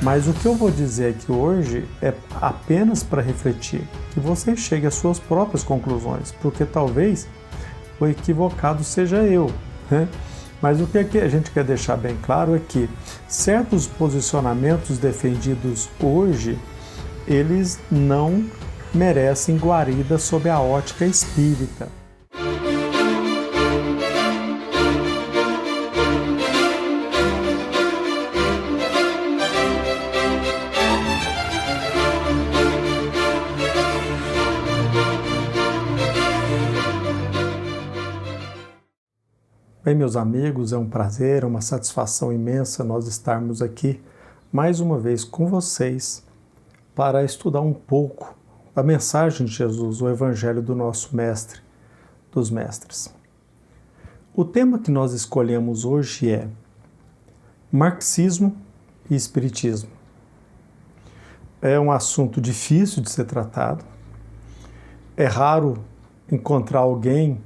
Mas o que eu vou dizer aqui hoje é apenas para refletir, que você chegue às suas próprias conclusões, porque talvez o equivocado seja eu, né? Mas o que a gente quer deixar bem claro é que certos posicionamentos defendidos hoje, eles não merecem guarida sob a ótica espírita. Bem, meus amigos, é um prazer, é uma satisfação imensa nós estarmos aqui mais uma vez com vocês para estudar um pouco a mensagem de Jesus, o Evangelho do nosso Mestre, dos Mestres. O tema que nós escolhemos hoje é Marxismo e Espiritismo. É um assunto difícil de ser tratado, é raro encontrar alguém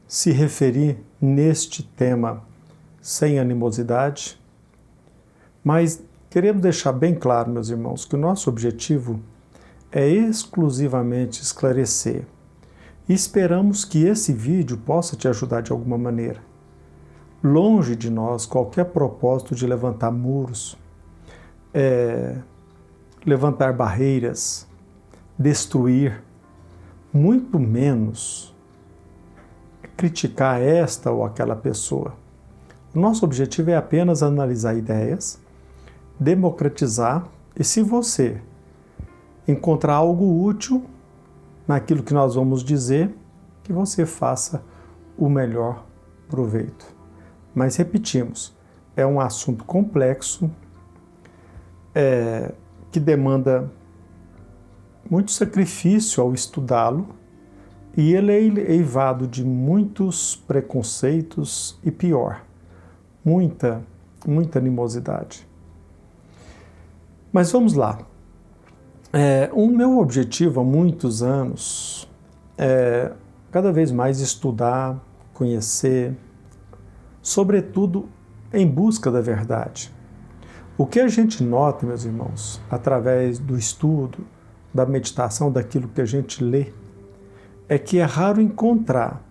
se referir neste tema sem animosidade, mas queremos deixar bem claro, meus irmãos, que o nosso objetivo é exclusivamente esclarecer e esperamos que esse vídeo possa te ajudar de alguma maneira. Longe de nós qualquer propósito de levantar muros, levantar barreiras, destruir, muito menos criticar esta ou aquela pessoa. O nosso objetivo é apenas analisar ideias, democratizar, e se você encontrar algo útil naquilo que nós vamos dizer, que você faça o melhor proveito. Mas repetimos, é um assunto complexo, que demanda muito sacrifício ao estudá-lo, e ele é eivado de muitos preconceitos e pior, muita animosidade. Mas vamos lá. O meu objetivo há muitos anos é cada vez mais estudar, conhecer, sobretudo em busca da verdade. O que a gente nota, meus irmãos, através do estudo, da meditação, daquilo que a gente lê, é que é raro encontrar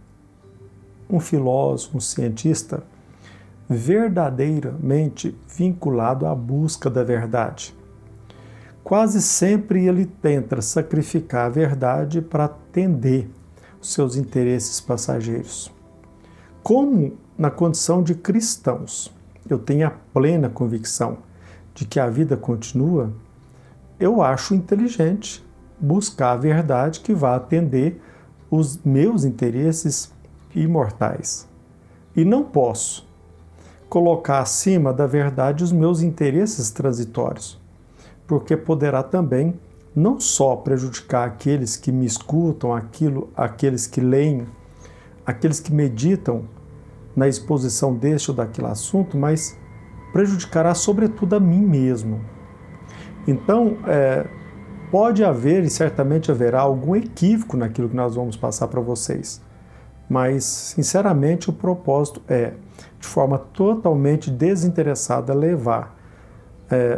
um filósofo, um cientista verdadeiramente vinculado à busca da verdade. Quase sempre ele tenta sacrificar a verdade para atender os seus interesses passageiros. Como na condição de cristãos eu tenho a plena convicção de que a vida continua, eu acho inteligente buscar a verdade que vá atender os meus interesses imortais. E não posso colocar acima da verdade os meus interesses transitórios, porque poderá também não só prejudicar aqueles que me escutam, aqueles que leem, aqueles que meditam na exposição deste ou daquele assunto, mas prejudicará sobretudo a mim mesmo. Então, pode haver e certamente haverá algum equívoco naquilo que nós vamos passar para vocês. Mas, sinceramente, o propósito é, de forma totalmente desinteressada, levar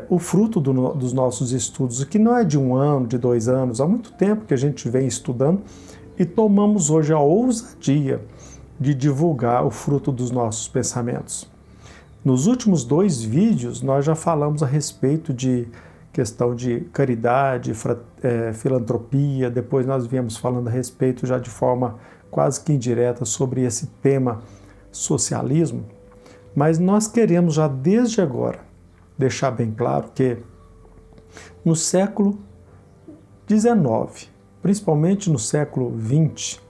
o fruto dos nossos estudos, que não é de 1 ano, de 2 anos, há muito tempo que a gente vem estudando e tomamos hoje a ousadia de divulgar o fruto dos nossos pensamentos. Nos últimos 2 vídeos, nós já falamos a respeito de questão de caridade, filantropia, depois nós viemos falando a respeito já de forma quase que indireta sobre esse tema socialismo, mas nós queremos já desde agora deixar bem claro que no século XIX, principalmente no século XX,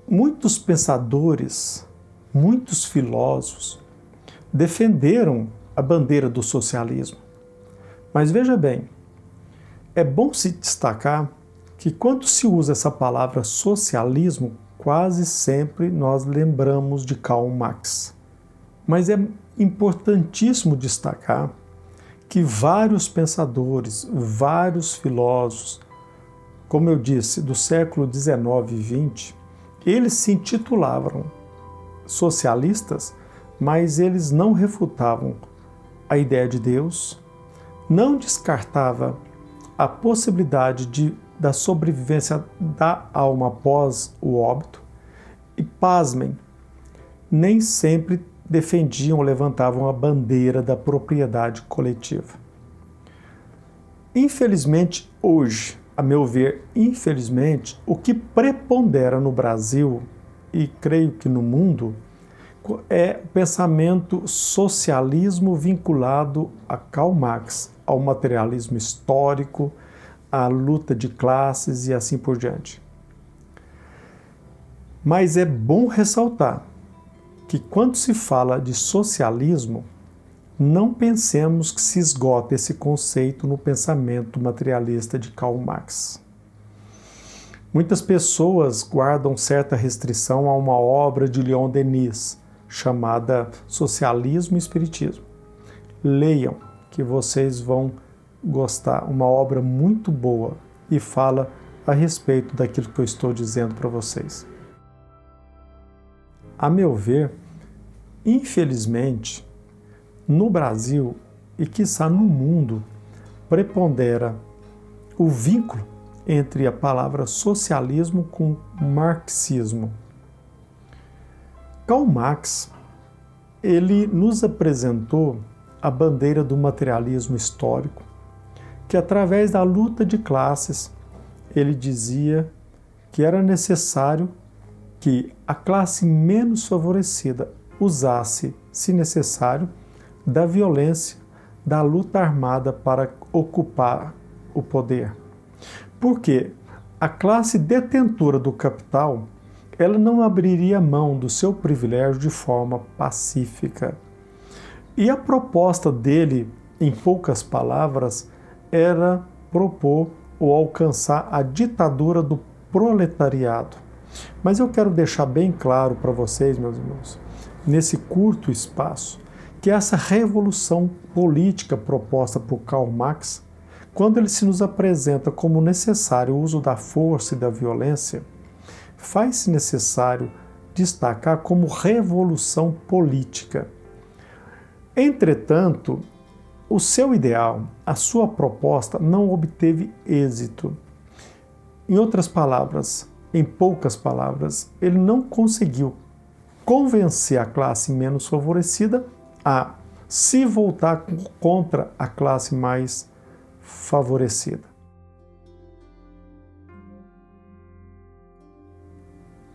muitos pensadores, muitos filósofos defenderam a bandeira do socialismo. Mas veja bem, é bom se destacar que quando se usa essa palavra socialismo, quase sempre nós lembramos de Karl Marx. Mas é importantíssimo destacar que vários pensadores, vários filósofos, como eu disse, do século XIX e XX, eles se intitulavam socialistas, mas eles não refutavam a ideia de Deus, não descartava a possibilidade da sobrevivência da alma após o óbito e, pasmem, nem sempre defendiam ou levantavam a bandeira da propriedade coletiva. Infelizmente, hoje, a meu ver, infelizmente, o que prepondera no Brasil, e creio que no mundo, é o pensamento socialismo vinculado a Karl Marx, ao materialismo histórico, à luta de classes e assim por diante. Mas é bom ressaltar que quando se fala de socialismo, não pensemos que se esgota esse conceito no pensamento materialista de Karl Marx. Muitas pessoas guardam certa restrição a uma obra de Leon Denis, chamada Socialismo e Espiritismo. Leiam, que vocês vão gostar. Uma obra muito boa e fala a respeito daquilo que eu estou dizendo para vocês. A meu ver, infelizmente, no Brasil e quiçá no mundo, prepondera o vínculo entre a palavra socialismo com marxismo. Karl Marx, ele nos apresentou a bandeira do materialismo histórico, que através da luta de classes, ele dizia que era necessário que a classe menos favorecida usasse, se necessário, da violência, da luta armada para ocupar o poder. Porque a classe detentora do capital, ela não abriria mão do seu privilégio de forma pacífica. E a proposta dele, em poucas palavras, era propor ou alcançar a ditadura do proletariado. Mas eu quero deixar bem claro para vocês, meus irmãos, nesse curto espaço, que essa revolução política proposta por Karl Marx, quando ele se nos apresenta como necessário o uso da força e da violência, faz-se necessário destacar como revolução política. Entretanto, o seu ideal, a sua proposta não obteve êxito. Em outras palavras, em poucas palavras, ele não conseguiu convencer a classe menos favorecida a se voltar contra a classe mais favorecida.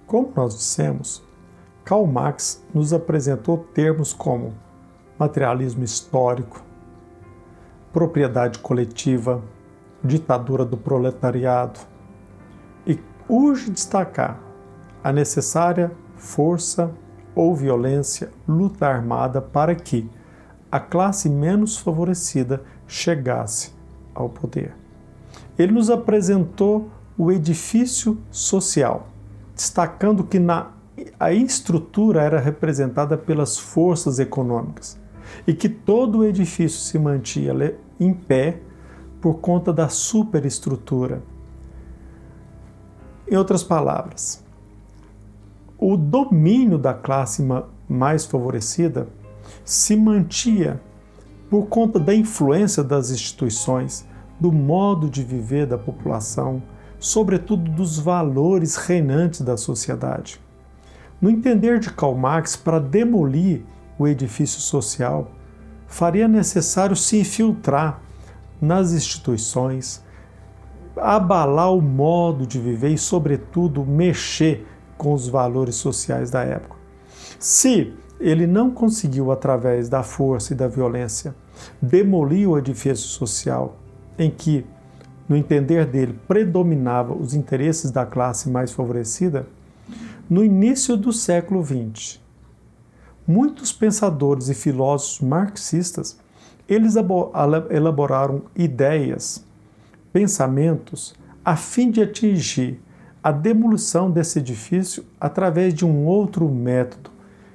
Como nós dissemos, Karl Marx nos apresentou termos como materialismo histórico, propriedade coletiva, ditadura do proletariado, e urge destacar a necessária força ou violência, luta armada para que a classe menos favorecida chegasse ao poder. Ele nos apresentou o edifício social, destacando que a estrutura era representada pelas forças econômicas e que todo o edifício se mantinha em pé por conta da superestrutura. Em outras palavras, o domínio da classe mais favorecida se mantinha por conta da influência das instituições, do modo de viver da população, sobretudo dos valores reinantes da sociedade. No entender de Karl Marx, para demolir o edifício social, faria necessário se infiltrar nas instituições, abalar o modo de viver e, sobretudo, mexer com os valores sociais da época. Se ele não conseguiu, através da força e da violência, demolir o edifício social em que, no entender dele, predominava os interesses da classe mais favorecida, no início do século XX, muitos pensadores e filósofos marxistas, eles elaboraram ideias, pensamentos, a fim de atingir a demolição desse edifício através de um outro método,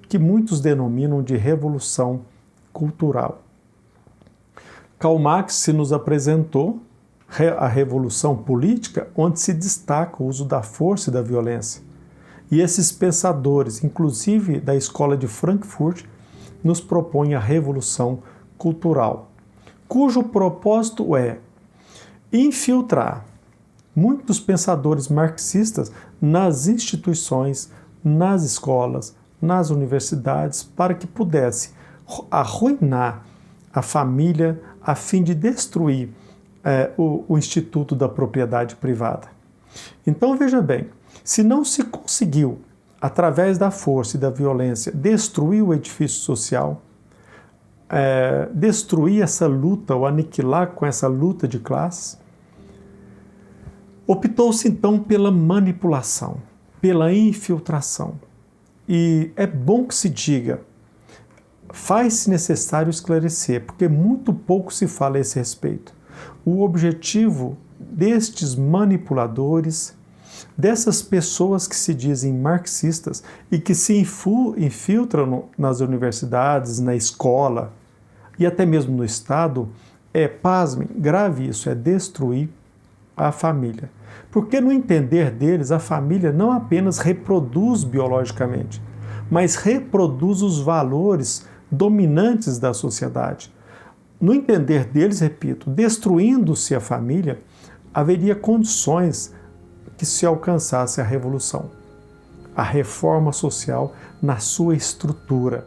que muitos denominam de revolução cultural. Karl Marx se nos apresentou a revolução política, onde se destaca o uso da força e da violência. E esses pensadores, inclusive da escola de Frankfurt, nos propõem a revolução cultural, cujo propósito é infiltrar muitos pensadores marxistas nas instituições, nas escolas, nas universidades, para que pudesse arruinar a família a fim de destruir o Instituto da Propriedade Privada. Então, veja bem, se não se conseguiu, através da força e da violência, destruir o edifício social, destruir essa luta ou aniquilar com essa luta de classes, optou-se então pela manipulação, pela infiltração. E é bom que se diga, faz-se necessário esclarecer, porque muito pouco se fala a esse respeito. O objetivo destes manipuladores, dessas pessoas que se dizem marxistas e que se infiltram nas universidades, na escola e até mesmo no Estado, pasmem, grave isso, é destruir a família. Porque no entender deles, a família não apenas reproduz biologicamente, mas reproduz os valores dominantes da sociedade. No entender deles, repito, destruindo-se a família, haveria condições que se alcançasse a revolução, a reforma social na sua estrutura.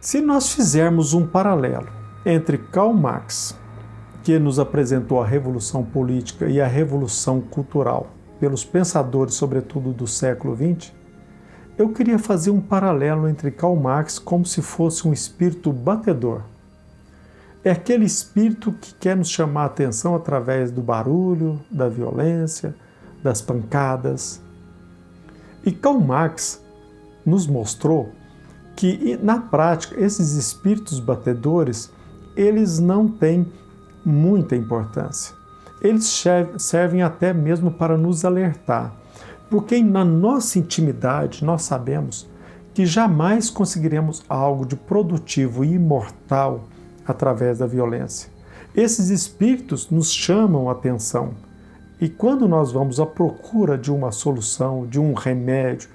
Se nós fizermos um paralelo entre Karl Marx, que nos apresentou a revolução política e a revolução cultural pelos pensadores, sobretudo do século XX, eu queria fazer um paralelo entre Karl Marx como se fosse um espírito batedor. É aquele espírito que quer nos chamar a atenção através do barulho, da violência, das pancadas. E Karl Marx nos mostrou que, na prática, esses espíritos batedores, eles não têm muita importância. Eles servem até mesmo para nos alertar, porque na nossa intimidade nós sabemos que jamais conseguiremos algo de produtivo e imortal através da violência. Esses espíritos nos chamam a atenção e quando nós vamos à procura de uma solução, de um remédio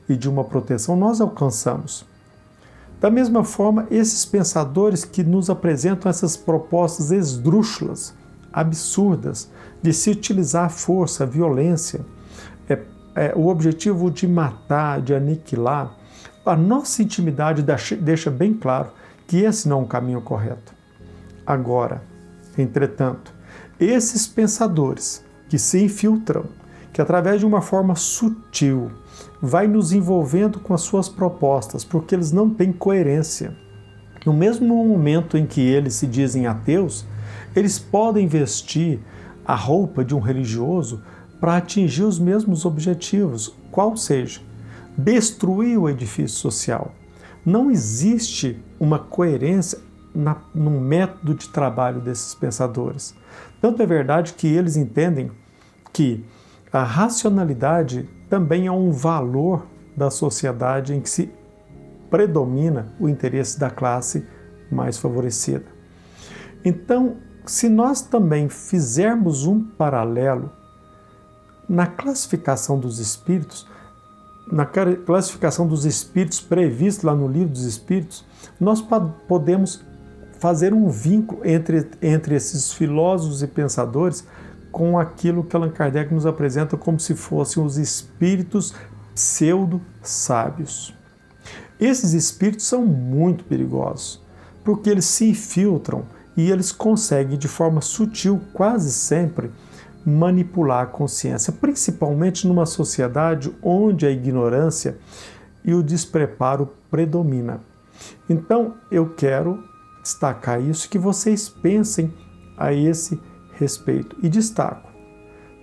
e de uma proteção, nós alcançamos. Da mesma forma, esses pensadores que nos apresentam essas propostas esdrúxulas, absurdas, de se utilizar a força, a violência, o objetivo de matar, de aniquilar, a nossa intimidade deixa bem claro que esse não é um caminho correto. Agora, entretanto, esses pensadores que se infiltram, que através de uma forma sutil vai nos envolvendo com as suas propostas, porque eles não têm coerência. No mesmo momento em que eles se dizem ateus, eles podem vestir a roupa de um religioso para atingir os mesmos objetivos, qual seja, destruir o edifício social. Não existe uma coerência no método de trabalho desses pensadores. Tanto é verdade que eles entendem que a racionalidade também é um valor da sociedade em que se predomina o interesse da classe mais favorecida. Então, se nós também fizermos um paralelo na classificação dos espíritos, previsto lá no Livro dos Espíritos, nós podemos fazer um vínculo entre esses filósofos e pensadores com aquilo que Allan Kardec nos apresenta como se fossem os espíritos pseudo-sábios. Esses espíritos são muito perigosos, porque eles se infiltram e eles conseguem, de forma sutil, quase sempre, manipular a consciência, principalmente numa sociedade onde a ignorância e o despreparo predomina. Então, eu quero destacar isso, que vocês pensem a esse respeito. E destaco,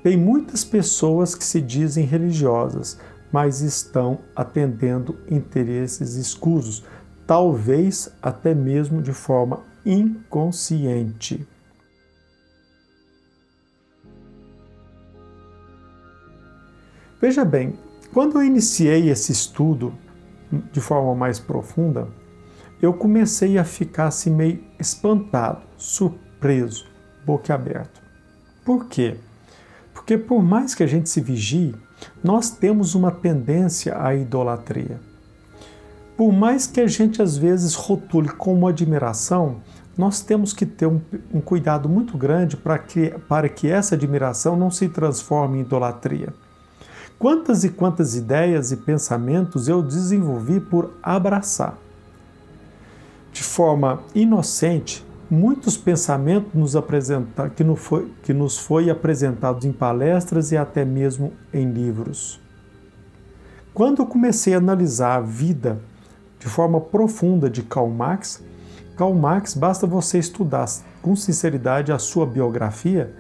tem muitas pessoas que se dizem religiosas, mas estão atendendo interesses escusos, talvez até mesmo de forma inconsciente. Veja bem, quando eu iniciei esse estudo de forma mais profunda, eu comecei a ficar assim meio espantado, surpreso, boquiaberto. Por quê? Porque por mais que a gente se vigie, nós temos uma tendência à idolatria. Por mais que a gente às vezes rotule como admiração, nós temos que ter um cuidado muito grande para que essa admiração não se transforme em idolatria. Quantas e quantas ideias e pensamentos eu desenvolvi por abraçar. De forma inocente, muitos pensamentos que nos foi apresentados em palestras e até mesmo em livros. Quando eu comecei a analisar a vida de forma profunda de Karl Marx, basta você estudar com sinceridade a sua biografia,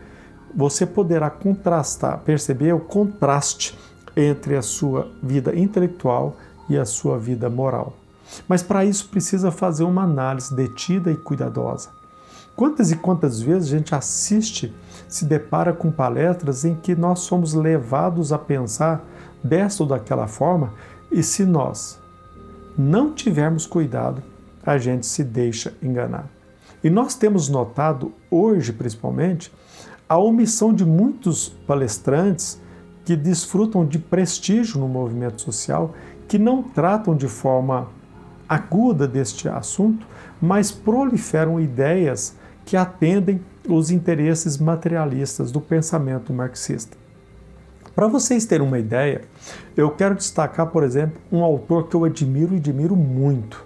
você poderá contrastar, perceber o contraste entre a sua vida intelectual e a sua vida moral. Mas para isso precisa fazer uma análise detida e cuidadosa. Quantas e quantas vezes a gente assiste, se depara com palestras em que nós somos levados a pensar desta ou daquela forma, e se nós não tivermos cuidado, a gente se deixa enganar. E nós temos notado, hoje principalmente, a omissão de muitos palestrantes que desfrutam de prestígio no movimento social, que não tratam de forma aguda deste assunto, mas proliferam ideias que atendem os interesses materialistas do pensamento marxista. Para vocês terem uma ideia, eu quero destacar, por exemplo, um autor que eu admiro muito,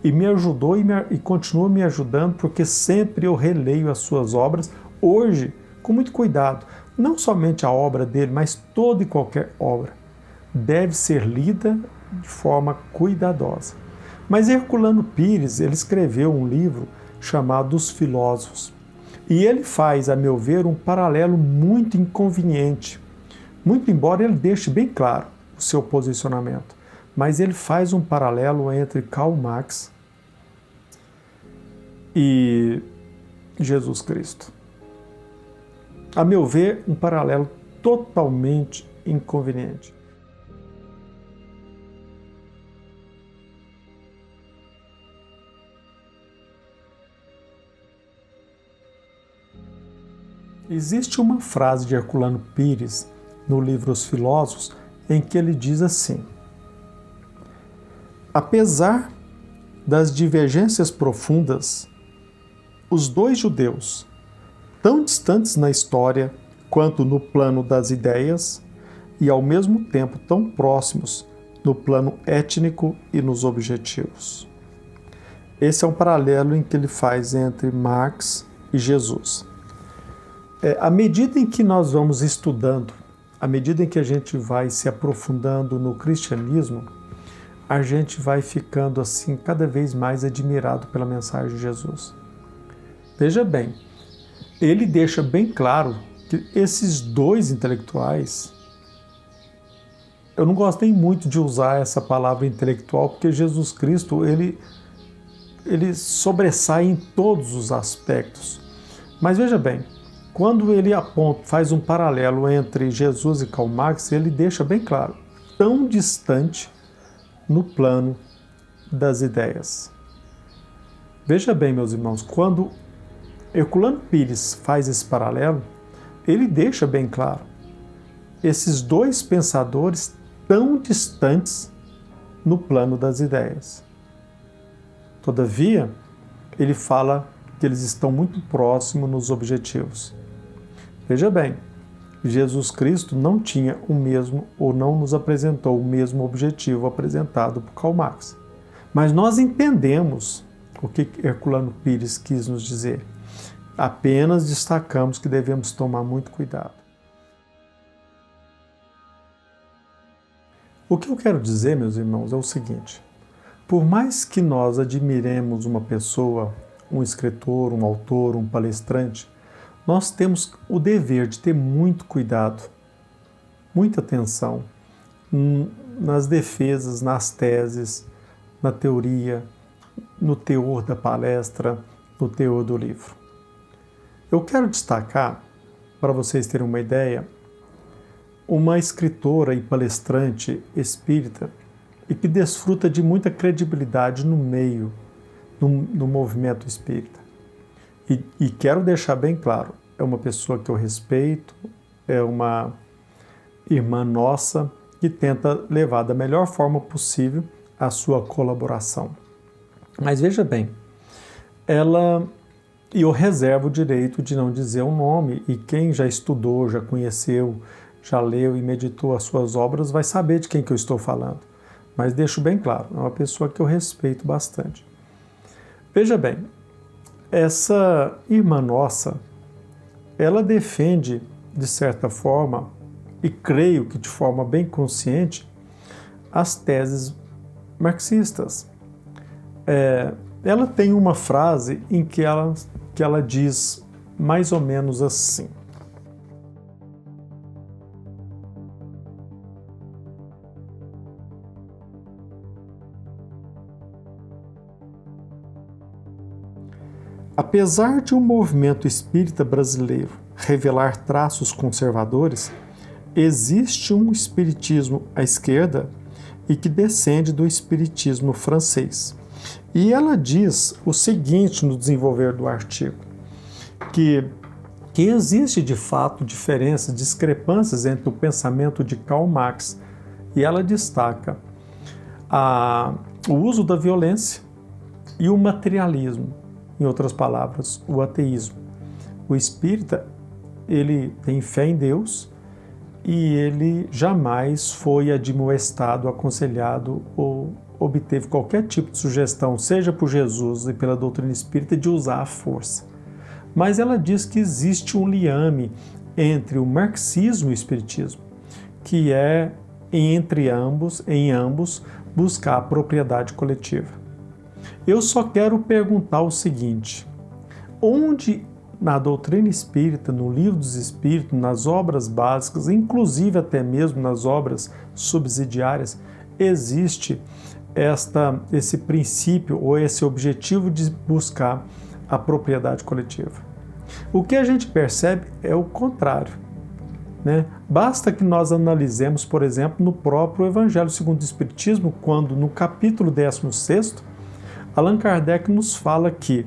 e me ajudou e continua me ajudando, porque sempre eu releio as suas obras, hoje, com muito cuidado. Não somente a obra dele, mas toda e qualquer obra deve ser lida de forma cuidadosa. Mas Herculano Pires, ele escreveu um livro chamado Os Filósofos, e ele faz, a meu ver, um paralelo muito inconveniente, muito embora ele deixe bem claro o seu posicionamento, mas ele faz um paralelo entre Karl Marx e Jesus Cristo. A meu ver, um paralelo totalmente inconveniente. Existe uma frase de Herculano Pires no livro Os Filósofos em que ele diz assim: apesar das divergências profundas, os dois judeus, tão distantes na história quanto no plano das ideias, e ao mesmo tempo tão próximos no plano étnico e nos objetivos. Esse é um paralelo em que ele faz entre Marx e Jesus. À medida em que nós vamos estudando, à medida em que a gente vai se aprofundando no cristianismo, a gente vai ficando assim cada vez mais admirado pela mensagem de Jesus. Veja bem, ele deixa bem claro que esses dois intelectuais, eu não gostei muito de usar essa palavra intelectual, porque Jesus Cristo, ele sobressai em todos os aspectos. Mas veja bem, quando ele faz um paralelo entre Jesus e Karl Marx, ele deixa bem claro, tão distante no plano das ideias. Veja bem, meus irmãos, quando Herculano Pires faz esse paralelo, ele deixa bem claro, esses dois pensadores tão distantes no plano das ideias. Todavia, ele fala que eles estão muito próximos nos objetivos. Veja bem, Jesus Cristo não tinha o mesmo, ou não nos apresentou o mesmo objetivo apresentado por Karl Marx. Mas nós entendemos o que Herculano Pires quis nos dizer. Apenas destacamos que devemos tomar muito cuidado. O que eu quero dizer, meus irmãos, é o seguinte: por mais que nós admiremos uma pessoa, um escritor, um autor, um palestrante, nós temos o dever de ter muito cuidado, muita atenção nas defesas, nas teses, na teoria, no teor da palestra, no teor do livro. Eu quero destacar, para vocês terem uma ideia, uma escritora e palestrante espírita e que desfruta de muita credibilidade no meio, no movimento espírita. E quero deixar bem claro, é uma pessoa que eu respeito, é uma irmã nossa que tenta levar da melhor forma possível a sua colaboração. Mas veja bem, eu reservo o direito de não dizer o nome, e quem já estudou, já conheceu, já leu e meditou as suas obras vai saber de quem que eu estou falando. Mas deixo bem claro, é uma pessoa que eu respeito bastante. Veja bem, essa irmã nossa, ela defende, de certa forma, e creio que de forma bem consciente, as teses marxistas. Ela tem uma frase em que ela diz mais ou menos assim: apesar de o movimento espírita brasileiro revelar traços conservadores, existe um espiritismo à esquerda e que descende do espiritismo francês. E ela diz o seguinte no desenvolver do artigo, que existe de fato diferenças, discrepâncias entre o pensamento de Karl Marx, e ela destaca o uso da violência e o materialismo, em outras palavras, o ateísmo. O espírita, ele tem fé em Deus e ele jamais foi admoestado, aconselhado ou obteve qualquer tipo de sugestão, seja por Jesus e pela doutrina espírita, de usar a força. Mas ela diz que existe um liame entre o marxismo e o espiritismo, que é em ambos, buscar a propriedade coletiva. Eu só quero perguntar o seguinte: onde na doutrina espírita, no livro dos espíritos, nas obras básicas, inclusive até mesmo nas obras subsidiárias, existe esse princípio ou esse objetivo de buscar a propriedade coletiva? O que a gente percebe é o contrário, né? Basta que nós analisemos, por exemplo, no próprio Evangelho segundo o Espiritismo, quando no capítulo 16, Allan Kardec nos fala que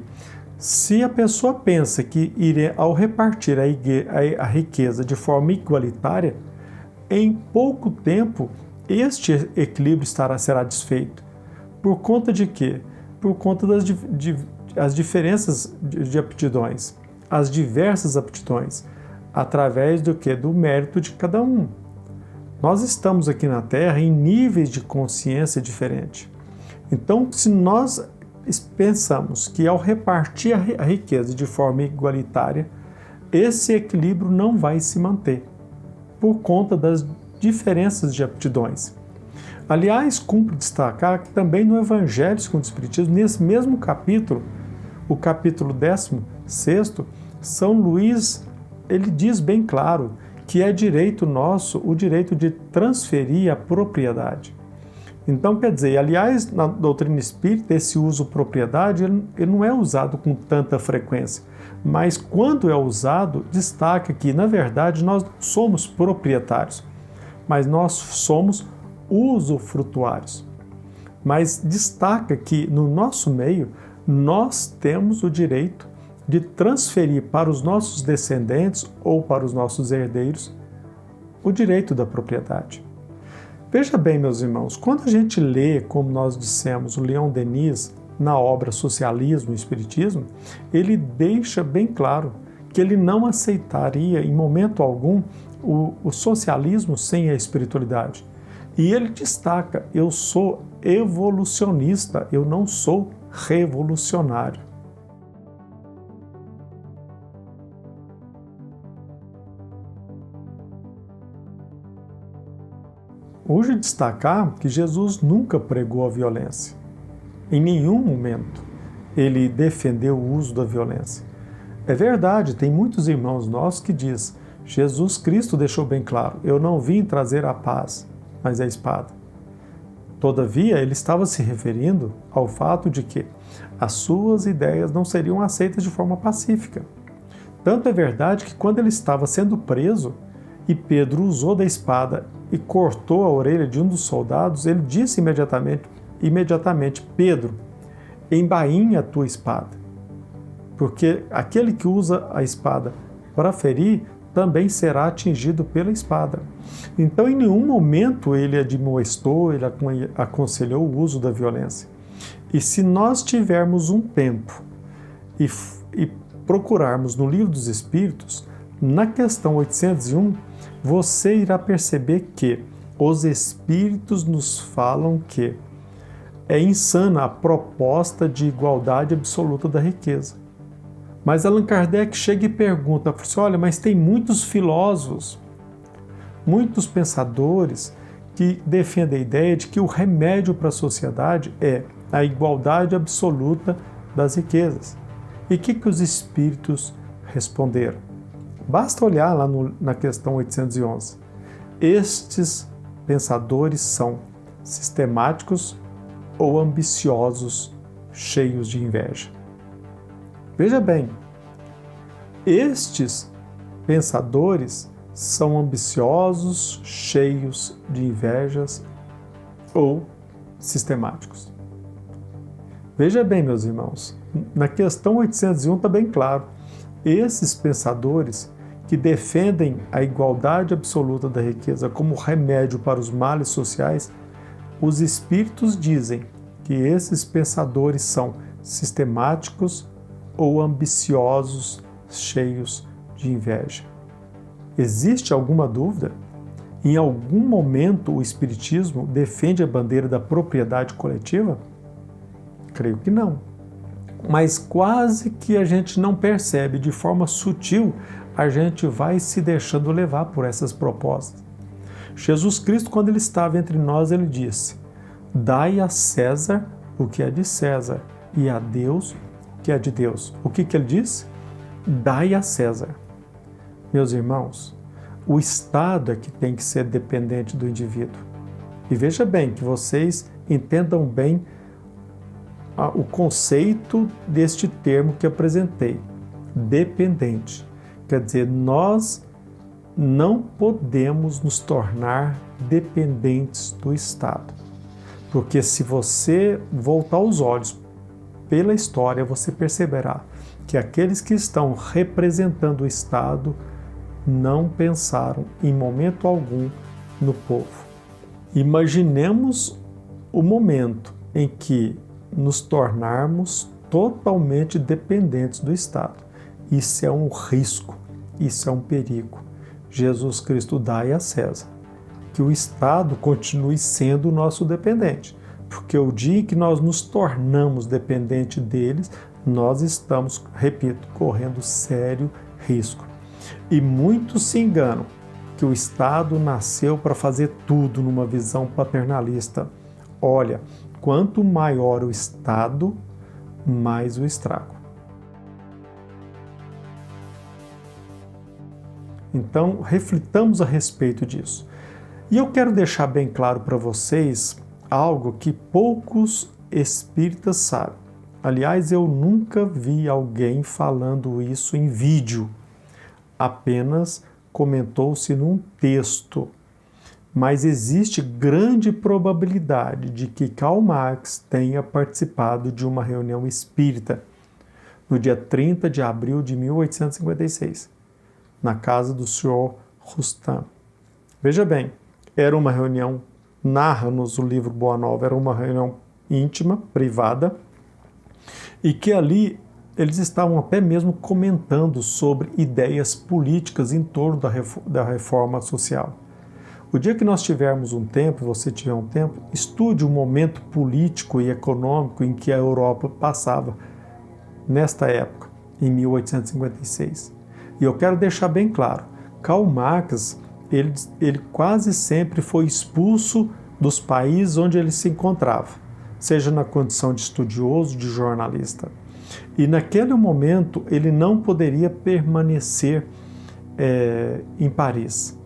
se a pessoa pensa que ao repartir a riqueza de forma igualitária, em pouco tempo este equilíbrio será desfeito. Por conta de quê? Por conta das diferenças de aptidões, as diversas aptidões, através do quê? Do mérito de cada um. Nós estamos aqui na Terra em níveis de consciência diferentes. Então, se nós pensamos que ao repartir a riqueza de forma igualitária, esse equilíbrio não vai se manter, por conta das diferenças de aptidões. Aliás, cumpre destacar que também no Evangelho segundo o Espiritismo, nesse mesmo capítulo, o capítulo 16, São Luís, ele diz bem claro que é direito nosso o direito de transferir a propriedade. Então, quer dizer, aliás, na doutrina espírita, esse uso propriedade ele não é usado com tanta frequência, mas quando é usado, destaca que, na verdade, nós não somos proprietários, mas nós somos usufrutuários. Mas destaca que, no nosso meio, nós temos o direito de transferir para os nossos descendentes ou para os nossos herdeiros o direito da propriedade. Veja bem, meus irmãos, quando a gente lê, como nós dissemos, o Leon Denis, na obra Socialismo e Espiritismo, ele deixa bem claro que ele não aceitaria, em momento algum, o socialismo sem a espiritualidade. E ele destaca: eu sou evolucionista, eu não sou revolucionário. Urge destacar que Jesus nunca pregou a violência. Em nenhum momento ele defendeu o uso da violência. É verdade, tem muitos irmãos nossos que dizem: Jesus Cristo deixou bem claro, eu não vim trazer a paz, mas a espada. Todavia, ele estava se referindo ao fato de que as suas ideias não seriam aceitas de forma pacífica. Tanto é verdade que quando ele estava sendo preso e Pedro usou da espada e cortou a orelha de um dos soldados, ele disse imediatamente: Pedro, embainha a tua espada. Porque aquele que usa a espada para ferir também será atingido pela espada. Então, em nenhum momento ele admoestou, ele aconselhou o uso da violência. E se nós tivermos um tempo e procurarmos no Livro dos Espíritos, na questão 801, você irá perceber que os Espíritos nos falam que é insana a proposta de igualdade absoluta da riqueza. Mas Allan Kardec chega e pergunta, olha, mas tem muitos filósofos, muitos pensadores que defendem a ideia de que o remédio para a sociedade é a igualdade absoluta das riquezas. E o que os espíritos responderam? Basta olhar lá na questão 811. Estes pensadores são sistemáticos ou ambiciosos, cheios de inveja. Veja bem, estes pensadores são ambiciosos, cheios de invejas ou sistemáticos. Veja bem, meus irmãos, na questão 801 está bem claro. Esses pensadores que defendem a igualdade absoluta da riqueza como remédio para os males sociais, os espíritos dizem que esses pensadores são sistemáticos ou ambiciosos, cheios de inveja. Existe alguma dúvida? Em algum momento o espiritismo defende a bandeira da propriedade coletiva? Creio que não. Mas quase que a gente não percebe, de forma sutil, a gente vai se deixando levar por essas propostas. Jesus Cristo, quando ele estava entre nós, ele disse: dai a César o que é de César e a Deus o que é de Deus. O que ele disse? Dai a César. Meus irmãos, o Estado é que tem que ser dependente do indivíduo. E veja bem, que vocês entendam bem o conceito deste termo que apresentei, dependente. Quer dizer, nós não podemos nos tornar dependentes do Estado. Porque se você voltar os olhos pela história, você perceberá que aqueles que estão representando o Estado não pensaram em momento algum no povo. Imaginemos o momento em que nos tornarmos totalmente dependentes do Estado. Isso é um risco, isso é um perigo. Jesus Cristo dai a César que o Estado continue sendo o nosso dependente, porque o dia em que nós nos tornamos dependentes deles, nós estamos, repito, correndo sério risco. E muitos se enganam que o Estado nasceu para fazer tudo numa visão paternalista. Olha, quanto maior o Estado, mais o estrago. Então, reflitamos a respeito disso. E eu quero deixar bem claro para vocês algo que poucos espíritas sabem. Aliás, eu nunca vi alguém falando isso em vídeo. Apenas comentou-se num texto. Mas existe grande probabilidade de que Karl Marx tenha participado de uma reunião espírita no dia 30 de abril de 1856, na casa do Sr. Rustam. Veja bem, era uma reunião, narra-nos o livro Boa Nova, era uma reunião íntima, privada, e que ali eles estavam até mesmo comentando sobre ideias políticas em torno da reforma social. O dia que nós tivermos um tempo, você tiver um tempo, estude o momento político e econômico em que a Europa passava nesta época, em 1856. E eu quero deixar bem claro, Karl Marx, ele quase sempre foi expulso dos países onde ele se encontrava, seja na condição de estudioso, de jornalista. E naquele momento ele não poderia permanecer em Paris.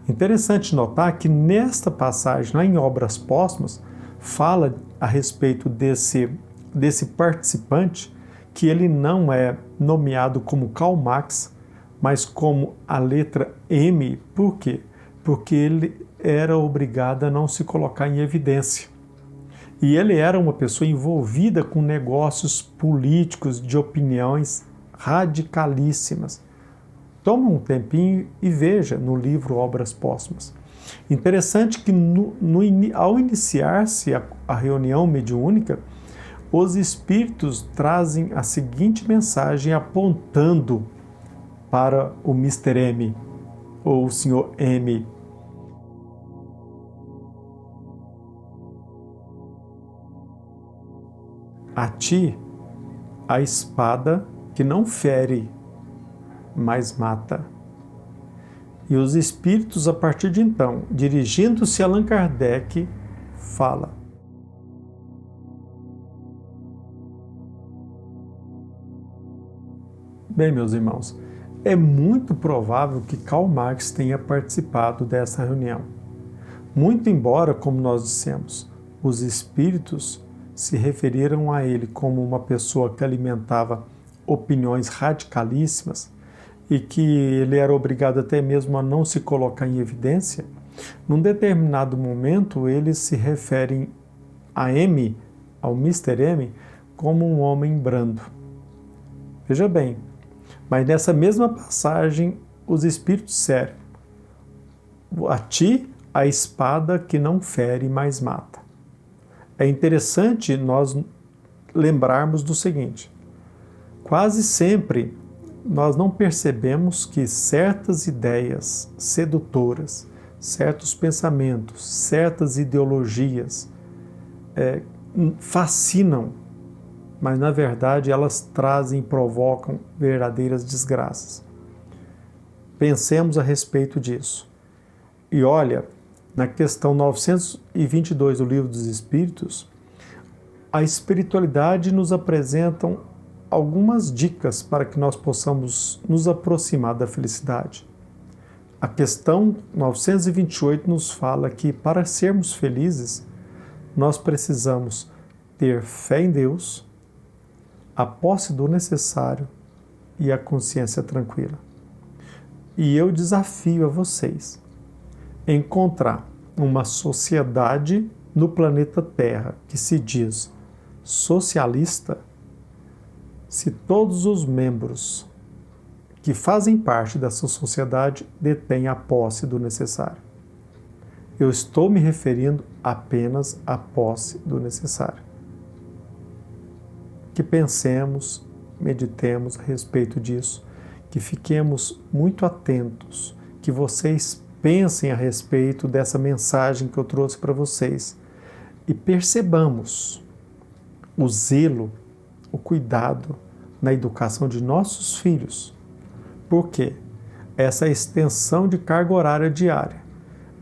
Interessante notar que nesta passagem, lá em Obras Póstumas, fala a respeito desse participante, que ele não é nomeado como Karl Marx, mas como a letra M. Por quê? Porque ele era obrigado a não se colocar em evidência. E ele era uma pessoa envolvida com negócios políticos de opiniões radicalíssimas. Toma um tempinho e veja no livro Obras Póstumas. Interessante que ao iniciar-se a reunião mediúnica, os espíritos trazem a seguinte mensagem apontando para o Mr. M, ou o Sr. M. A ti, a espada que não fere, mas mata. E os espíritos, a partir de então, dirigindo-se a Allan Kardec, fala: bem, meus irmãos, é muito provável que Karl Marx tenha participado dessa reunião. Muito embora, como nós dissemos, os espíritos se referiram a ele como uma pessoa que alimentava opiniões radicalíssimas e que ele era obrigado até mesmo a não se colocar em evidência, num determinado momento eles se referem a M, ao Mr. M, como um homem brando. Veja bem, mas nessa mesma passagem os espíritos disseram: a ti a espada que não fere, mas mata. É interessante nós lembrarmos do seguinte: quase sempre nós não percebemos que certas ideias sedutoras, certos pensamentos, certas ideologias fascinam, mas na verdade elas trazem e provocam verdadeiras desgraças. Pensemos a respeito disso. E olha, na questão 922 do Livro dos Espíritos, a espiritualidade nos apresenta algumas dicas para que nós possamos nos aproximar da felicidade. A questão 928 nos fala que para sermos felizes, nós precisamos ter fé em Deus, a posse do necessário e a consciência tranquila. E eu desafio a vocês a encontrar uma sociedade no planeta Terra que se diz socialista, se todos os membros que fazem parte dessa sociedade detêm a posse do necessário. Eu estou me referindo apenas à posse do necessário. Que pensemos, meditemos a respeito disso, que fiquemos muito atentos, que vocês pensem a respeito dessa mensagem que eu trouxe para vocês e percebamos o zelo, o cuidado na educação de nossos filhos. Por quê? Essa extensão de carga horária diária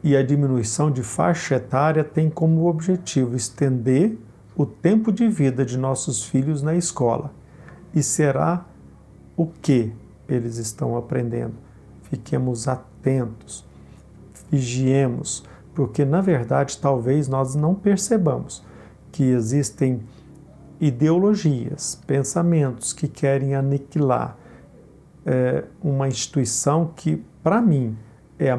e a diminuição de faixa etária tem como objetivo estender o tempo de vida de nossos filhos na escola. E será o que eles estão aprendendo? Fiquemos atentos, vigiemos, porque na verdade talvez nós não percebamos que existem ideologias, pensamentos que querem aniquilar uma instituição que, para mim, é a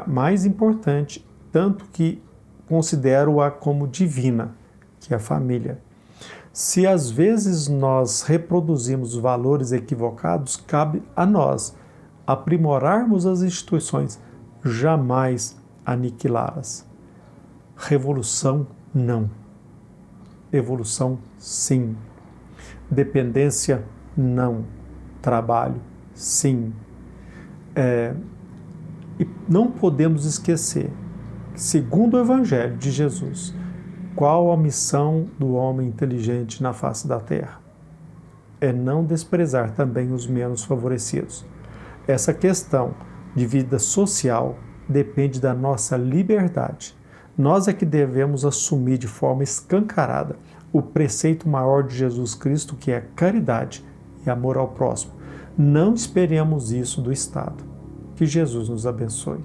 mais importante, tanto que considero-a como divina, que é a família. Se às vezes nós reproduzimos valores equivocados, cabe a nós aprimorarmos as instituições, jamais aniquilá-las. Revolução, não. Evolução, sim. Dependência, não. Trabalho, sim. E não podemos esquecer, segundo o Evangelho de Jesus, qual a missão do homem inteligente na face da terra? É não desprezar também os menos favorecidos. Essa questão de vida social depende da nossa liberdade. Nós é que devemos assumir de forma escancarada o preceito maior de Jesus Cristo, que é caridade e amor ao próximo. Não esperemos isso do Estado. Que Jesus nos abençoe.